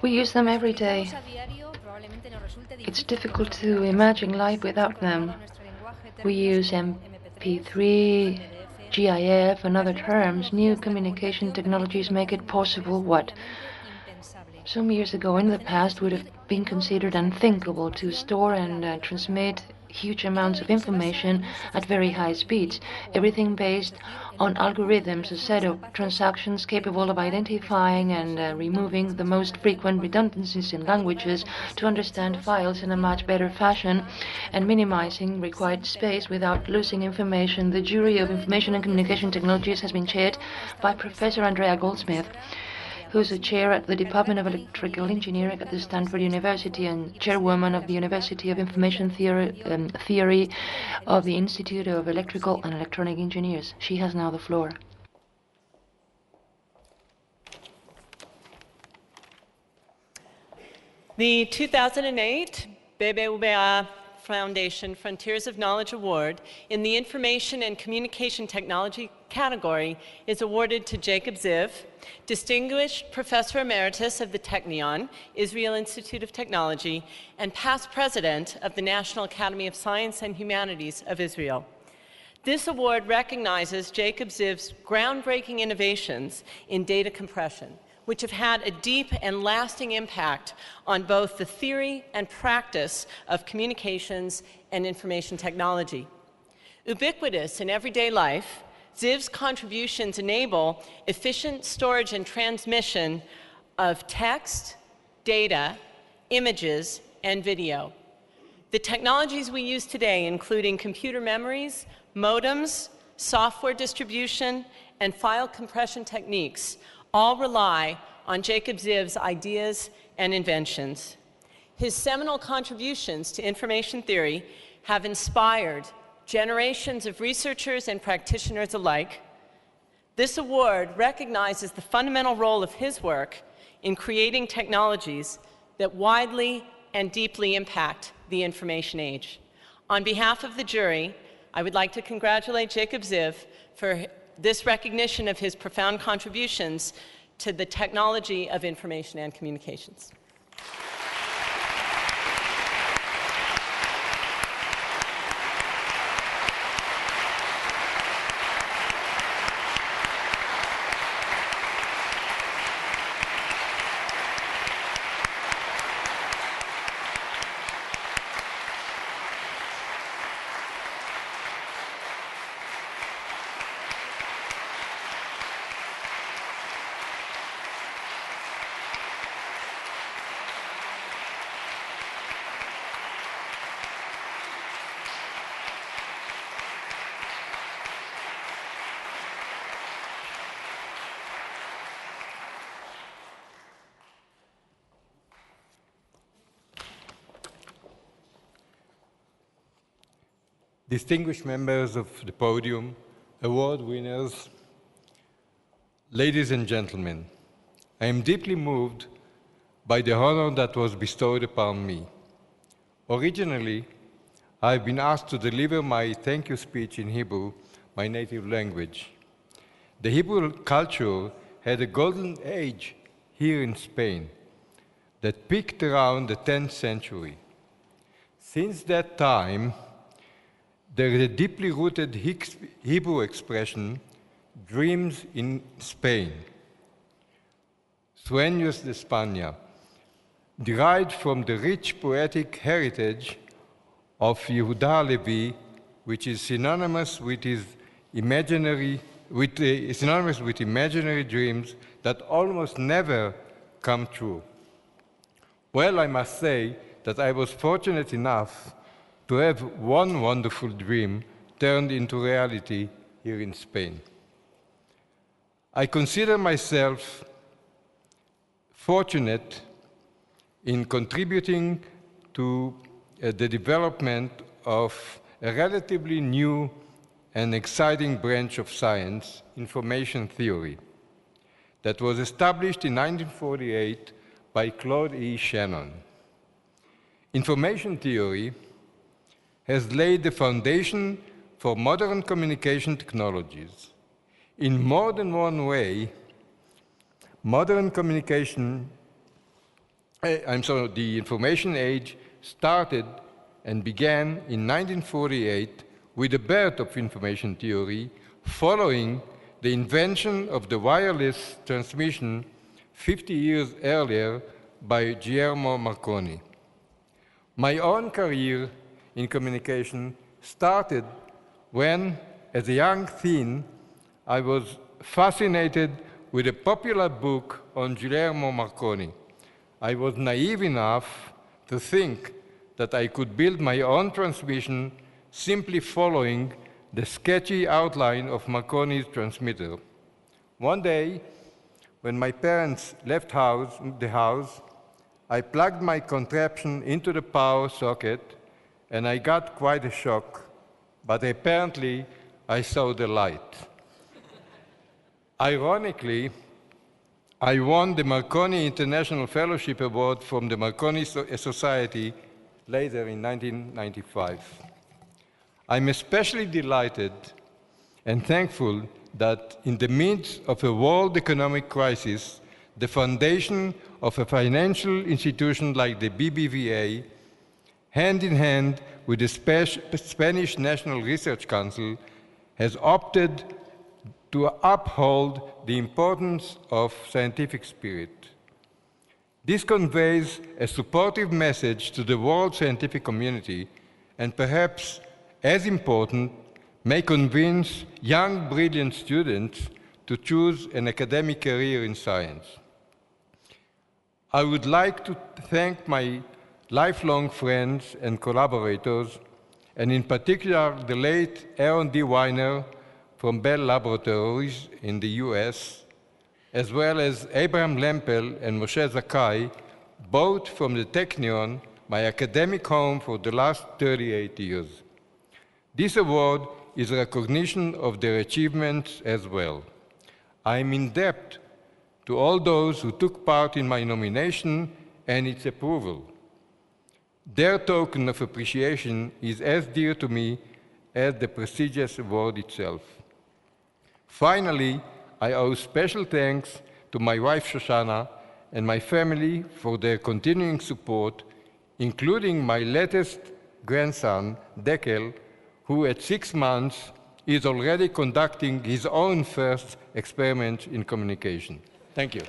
We use them every day. It's difficult to imagine life without them. We use MP3, GIF, and other terms. New communication technologies make it possible what some years ago in the past would have been considered unthinkable, to store and transmit huge amounts of information at very high speeds. Everything based on algorithms, a set of transactions capable of identifying and removing the most frequent redundancies in languages to understand files in a much better fashion and minimizing required space without losing information. The jury of Information and Communication Technologies has been chaired by Professor Andrea Goldsmith, who's a chair at the Department of Electrical Engineering at the Stanford University and chairwoman of the University of Information Theory of the Institute of Electrical and Electronic Engineers. She has now the floor. The 2008 BBVA Foundation Frontiers of Knowledge Award in the Information and Communication Technology category is awarded to Jacob Ziv, Distinguished Professor Emeritus of the Technion, Israel Institute of Technology, and past President of the National Academy of Science and Humanities of Israel. This award recognizes Jacob Ziv's groundbreaking innovations in data compression, which have had a deep and lasting impact on both the theory and practice of communications and information technology. Ubiquitous in everyday life, Ziv's contributions enable efficient storage and transmission of text, data, images, and video. The technologies we use today, including computer memories, modems, software distribution, and file compression techniques, all rely on Jacob Ziv's ideas and inventions. His seminal contributions to information theory have inspired generations of researchers and practitioners alike. This award recognizes the fundamental role of his work in creating technologies that widely and deeply impact the information age. On behalf of the jury, I would like to congratulate Jacob Ziv for this recognition of his profound contributions to the technology of information and communications. Distinguished members of the podium, award winners, ladies and gentlemen, I am deeply moved by the honor that was bestowed upon me. Originally, I have been asked to deliver my thank you speech in Hebrew, my native language. The Hebrew culture had a golden age here in Spain that peaked around the 10th century. Since that time, there is a deeply rooted Hebrew expression, dreams in Spain, Sueños de España, derived from the rich poetic heritage of Yehuda Levi, which is synonymous with imaginary dreams that almost never come true. Well, I must say that I was fortunate enough to have one wonderful dream turned into reality here in Spain. I consider myself fortunate in contributing to the development of a relatively new and exciting branch of science, information theory, that was established in 1948 by Claude E. Shannon. Information theory has laid the foundation for modern communication technologies. In more than one way, modern communication the information age started and began in 1948 with the birth of information theory, following the invention of the wireless transmission 50 years earlier by Guillermo Marconi. My own career in communication started when, as a young teen, I was fascinated with a popular book on Guillermo Marconi. I was naive enough to think that I could build my own transmission simply following the sketchy outline of Marconi's transmitter. One day, when my parents left the house, I plugged my contraption into the power socket, and I got quite a shock, but apparently I saw the light. Ironically, I won the Marconi International Fellowship Award from the Marconi Society later in 1995. I'm especially delighted and thankful that in the midst of a world economic crisis, the foundation of a financial institution like the BBVA, hand in hand with the Spanish National Research Council, has opted to uphold the importance of scientific spirit. This conveys a supportive message to the world scientific community, and perhaps as important, may convince young, brilliant students to choose an academic career in science. I would like to thank my lifelong friends and collaborators, and in particular the late Aaron D. Weiner from Bell Laboratories in the US, as well as Abraham Lempel and Moshe Zakai, both from the Technion, my academic home for the last 38 years. This award is a recognition of their achievements as well. I am in debt to all those who took part in my nomination and its approval. Their token of appreciation is as dear to me as the prestigious award itself. Finally, I owe special thanks to my wife Shoshana and my family for their continuing support, including my latest grandson, Dekel, who at 6 months is already conducting his own first experiment in communication. Thank you.